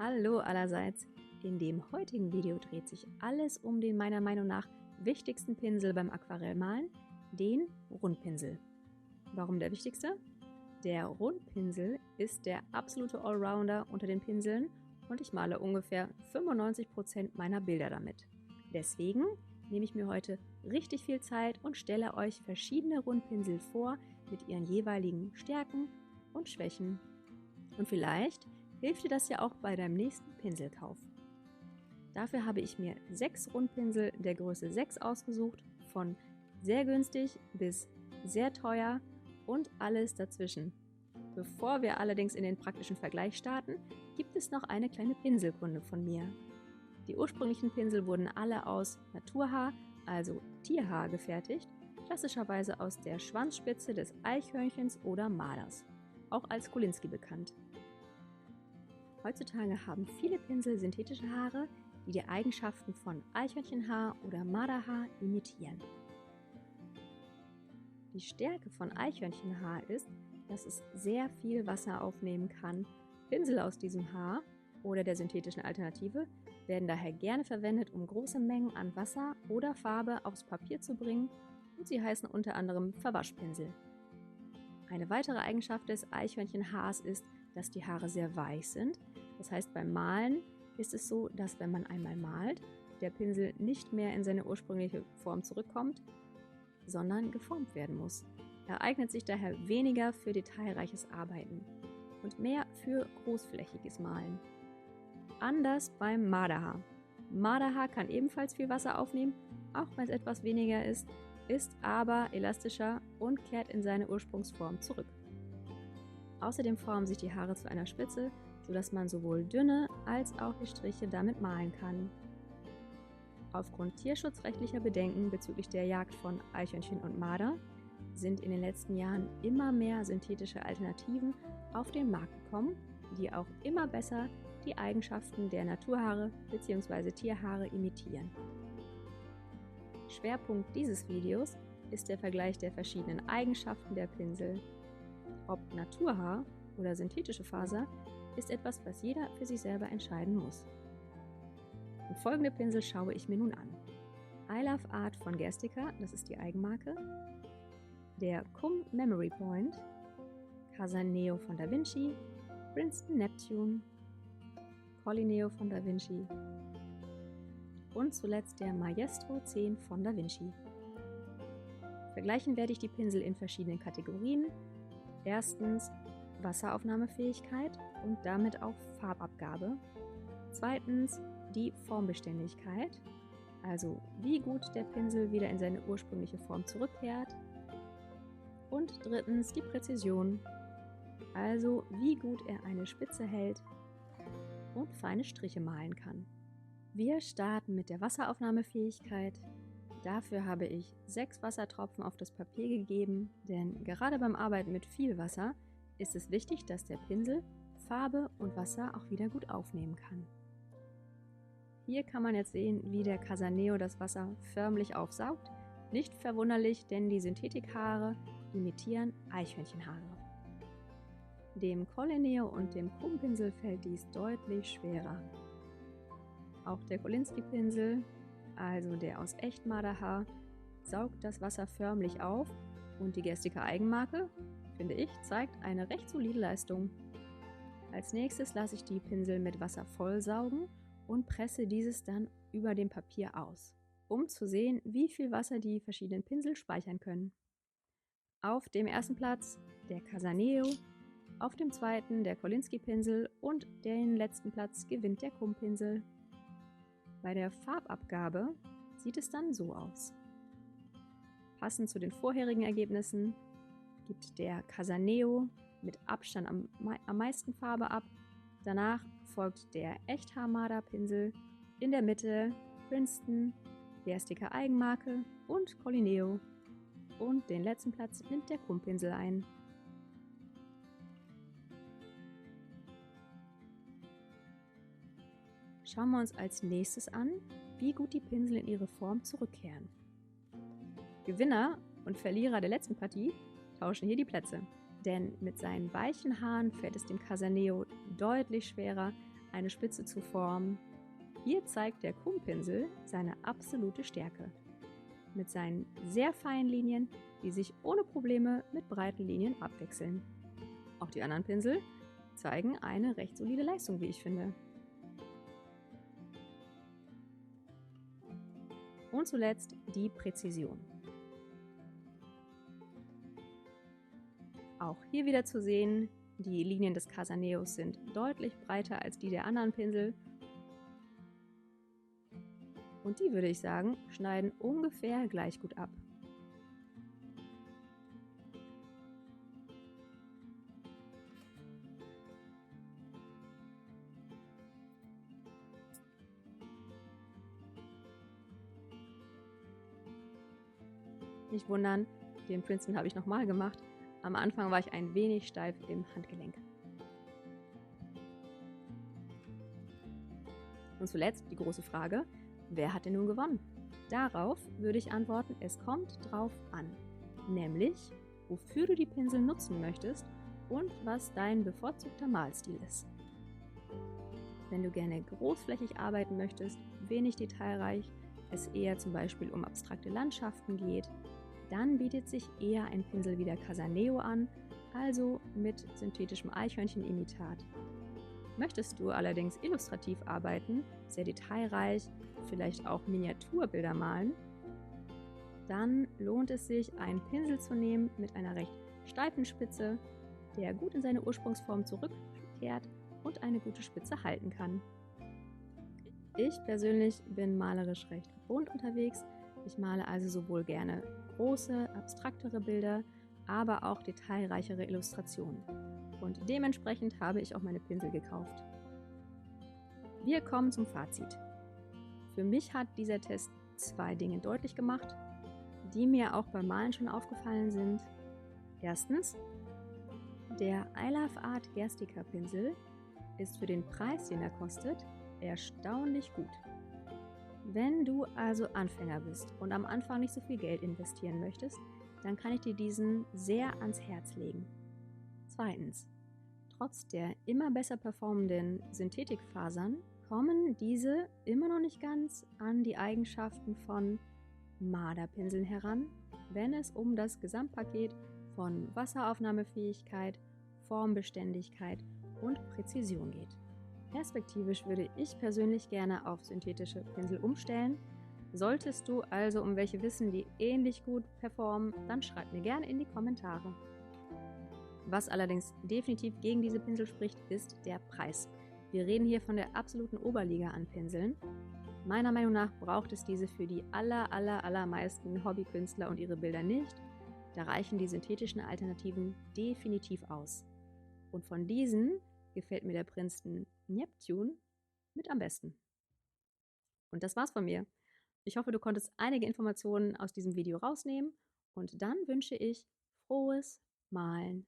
Hallo allerseits! In dem heutigen Video dreht sich alles um den meiner Meinung nach wichtigsten Pinsel beim Aquarellmalen, den Rundpinsel. Warum der wichtigste? Der Rundpinsel ist der absolute Allrounder unter den Pinseln und ich male ungefähr 95% meiner Bilder damit. Deswegen nehme ich mir heute richtig viel Zeit und stelle euch verschiedene Rundpinsel vor mit ihren jeweiligen Stärken und Schwächen. Und vielleicht hilft dir das ja auch bei deinem nächsten Pinselkauf. Dafür habe ich mir 6 Rundpinsel der Größe 6 ausgesucht, von sehr günstig bis sehr teuer und alles dazwischen. Bevor wir allerdings in den praktischen Vergleich starten, gibt es noch eine kleine Pinselkunde von mir. Die ursprünglichen Pinsel wurden alle aus Naturhaar, also Tierhaar, gefertigt, klassischerweise aus der Schwanzspitze des Eichhörnchens oder Marders, auch als Kolinsky bekannt. Heutzutage haben viele Pinsel synthetische Haare, die die Eigenschaften von Eichhörnchenhaar oder Marderhaar imitieren. Die Stärke von Eichhörnchenhaar ist, dass es sehr viel Wasser aufnehmen kann. Pinsel aus diesem Haar oder der synthetischen Alternative werden daher gerne verwendet, um große Mengen an Wasser oder Farbe aufs Papier zu bringen, und sie heißen unter anderem Verwaschpinsel. Eine weitere Eigenschaft des Eichhörnchenhaars ist, dass die Haare sehr weich sind. Das heißt, beim Malen ist es so, dass wenn man einmal malt, der Pinsel nicht mehr in seine ursprüngliche Form zurückkommt, sondern geformt werden muss. Er eignet sich daher weniger für detailreiches Arbeiten und mehr für großflächiges Malen. Anders beim Marderhaar. Marderhaar kann ebenfalls viel Wasser aufnehmen, auch wenn es etwas weniger ist aber elastischer und kehrt in seine Ursprungsform zurück. Außerdem formen sich die Haare zu einer Spitze, sodass man sowohl dünne als auch die Striche damit malen kann. Aufgrund tierschutzrechtlicher Bedenken bezüglich der Jagd von Eichhörnchen und Marder sind in den letzten Jahren immer mehr synthetische Alternativen auf den Markt gekommen, die auch immer besser die Eigenschaften der Naturhaare bzw. Tierhaare imitieren. Schwerpunkt dieses Videos ist der Vergleich der verschiedenen Eigenschaften der Pinsel. Ob Naturhaar oder synthetische Faser ist etwas, was jeder für sich selber entscheiden muss. Und folgende Pinsel schaue ich mir nun an. I Love Art von Gerstica, das ist die Eigenmarke, der Cum Memory Point, Casaneo von Da Vinci, Princeton Neptune, Colineo von Da Vinci und zuletzt der Maestro 10 von Da Vinci. Vergleichen werde ich die Pinsel in verschiedenen Kategorien. Erstens Wasseraufnahmefähigkeit und damit auch Farbabgabe. Zweitens die Formbeständigkeit, also wie gut der Pinsel wieder in seine ursprüngliche Form zurückkehrt. Und drittens die Präzision, also wie gut er eine Spitze hält und feine Striche malen kann. Wir starten mit der Wasseraufnahmefähigkeit. Dafür habe ich 6 Wassertropfen auf das Papier gegeben, denn gerade beim Arbeiten mit viel Wasser ist es wichtig, dass der Pinsel Farbe und Wasser auch wieder gut aufnehmen kann. Hier kann man jetzt sehen, wie der Casaneo das Wasser förmlich aufsaugt. Nicht verwunderlich, denn die Synthetikhaare imitieren Eichhörnchenhaare. Dem Colineo und dem Cum-Pinsel fällt dies deutlich schwerer. Auch der Kolinsky-Pinsel, also der aus Echtmarderhaar, saugt das Wasser förmlich auf und die Gerstica Eigenmarke, finde ich, zeigt eine recht solide Leistung. Als nächstes lasse ich die Pinsel mit Wasser vollsaugen und presse dieses dann über dem Papier aus, um zu sehen, wie viel Wasser die verschiedenen Pinsel speichern können. Auf dem ersten Platz der Casaneo, auf dem zweiten der Kolinsky-Pinsel und den letzten Platz gewinnt der Cum-Pinsel. Bei der Farbabgabe sieht es dann so aus. Passend zu den vorherigen Ergebnissen gibt der Casaneo mit Abstand am meisten Farbe ab. Danach folgt der Echthaar-Marder-Pinsel, in der Mitte Princeton, Gerstica Eigenmarke und Colineo. Und den letzten Platz nimmt der Cum-Pinsel ein. Schauen wir uns als nächstes an, wie gut die Pinsel in ihre Form zurückkehren. Gewinner und Verlierer der letzten Partie tauschen hier die Plätze, denn mit seinen weichen Haaren fällt es dem Casaneo deutlich schwerer eine Spitze zu formen. Hier zeigt der Krummpinsel seine absolute Stärke. Mit seinen sehr feinen Linien, die sich ohne Probleme mit breiten Linien abwechseln. Auch die anderen Pinsel zeigen eine recht solide Leistung, wie ich finde. Und zuletzt die Präzision. Auch hier wieder zu sehen, die Linien des Casaneos sind deutlich breiter als die der anderen Pinsel. Und die, würde ich sagen, schneiden ungefähr gleich gut ab. Nicht wundern, den Princeton habe ich nochmal gemacht. Am Anfang war ich ein wenig steif im Handgelenk. Und zuletzt die große Frage, wer hat denn nun gewonnen? Darauf würde ich antworten, es kommt drauf an. Nämlich, wofür du die Pinsel nutzen möchtest und was dein bevorzugter Malstil ist. Wenn du gerne großflächig arbeiten möchtest, wenig detailreich, es eher zum Beispiel um abstrakte Landschaften geht, dann bietet sich eher ein Pinsel wie der Casaneo an, also mit synthetischem Eichhörnchenimitat. Möchtest du allerdings illustrativ arbeiten, sehr detailreich, vielleicht auch Miniaturbilder malen, dann lohnt es sich, einen Pinsel zu nehmen mit einer recht steifen Spitze, der gut in seine Ursprungsform zurückkehrt und eine gute Spitze halten kann. Ich persönlich bin malerisch recht bunt unterwegs. Ich male also sowohl gerne große, abstraktere Bilder, aber auch detailreichere Illustrationen. Und dementsprechend habe ich auch meine Pinsel gekauft. Wir kommen zum Fazit. Für mich hat dieser Test 2 Dinge deutlich gemacht, die mir auch beim Malen schon aufgefallen sind. Erstens, der I Love Art Gerstica Pinsel ist für den Preis, den er kostet, erstaunlich gut. Wenn du also Anfänger bist und am Anfang nicht so viel Geld investieren möchtest, dann kann ich dir diesen sehr ans Herz legen. Zweitens, trotz der immer besser performenden Synthetikfasern kommen diese immer noch nicht ganz an die Eigenschaften von Marderpinseln heran, wenn es um das Gesamtpaket von Wasseraufnahmefähigkeit, Formbeständigkeit und Präzision geht. Perspektivisch würde ich persönlich gerne auf synthetische Pinsel umstellen. Solltest du also um welche wissen, die ähnlich gut performen, dann schreib mir gerne in die Kommentare. Was allerdings definitiv gegen diese Pinsel spricht, ist der Preis. Wir reden hier von der absoluten Oberliga an Pinseln. Meiner Meinung nach braucht es diese für die allermeisten Hobbykünstler und ihre Bilder nicht. Da reichen die synthetischen Alternativen definitiv aus. Und von diesen gefällt mir der Princeton Neptune mit am besten. Und das war's von mir. Ich hoffe, du konntest einige Informationen aus diesem Video rausnehmen und dann wünsche ich frohes Malen.